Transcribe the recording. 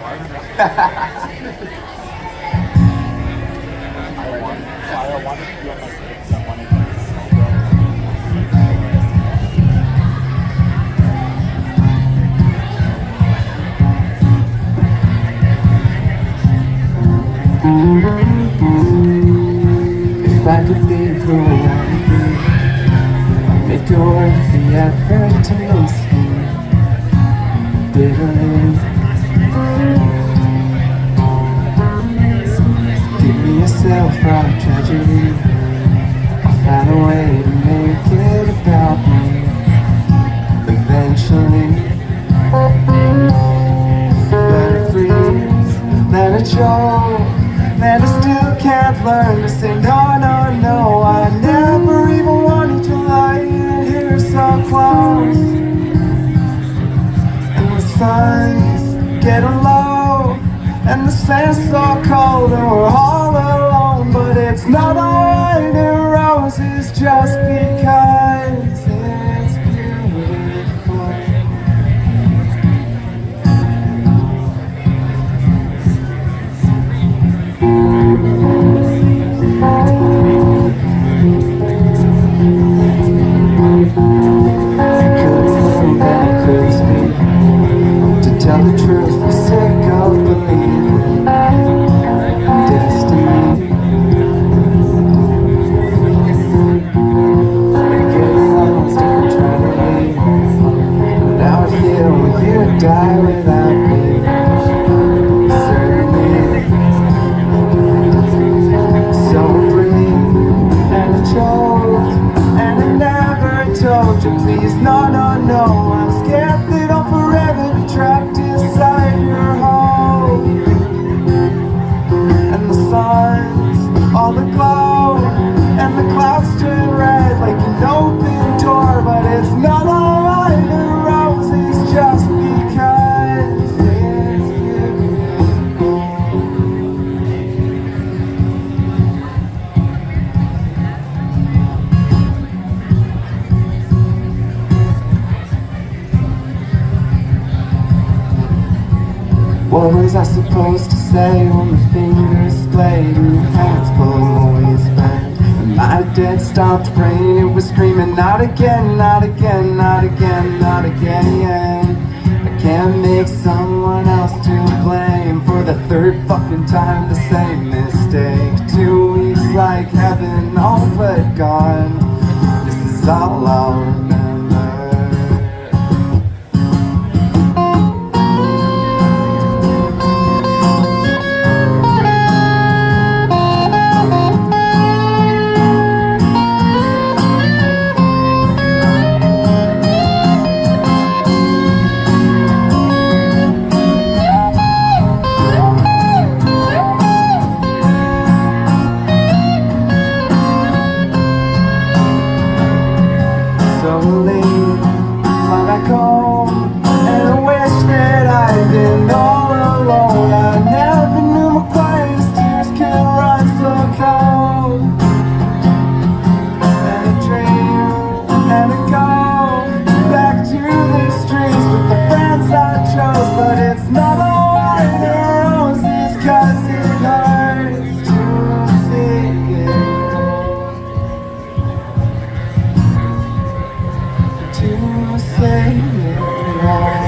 If I could be who I want to be, I'd make it worth the effort to miss me bitterly. Give me yourself from tragedy. I'll find a way to make it about me eventually. Let it freeze, let it show that I still can't learn to say no, no, no. I never even wanted to lie here so close. And the sun's getting low, and the sand's so cold, and we're all alone. But it's not alright in roses just because it's beautiful. Tell the truth, I'm sick of believing destiny. Getting lost if I'm trying to leave. But out here will you die without me? Certainly. So breathe, and I chose, and I never told you, please, no, no, no. I'm scared that I'll forever be trapped inside your hole. And the sun's all aglow, and the clouds turn red like an open door. But it's not alright in roses just because it's beautiful. What was I supposed to say when the fingers played and your hands pulled always back? And my dead stopped praying, it was screaming, not again, not again, not again, not again. I can't make someone else to blame for the third fucking time the same mistake. 2 weeks like heaven, all but gone. This is all I'll remember. Fly back home, and I wish that I'd been all alone. I never knew my quietest tears could run so cold. And I dream, and I go back to the streets with the friends I chose. But it's not alright in roses, 'cause it hurts to see it. To say it all.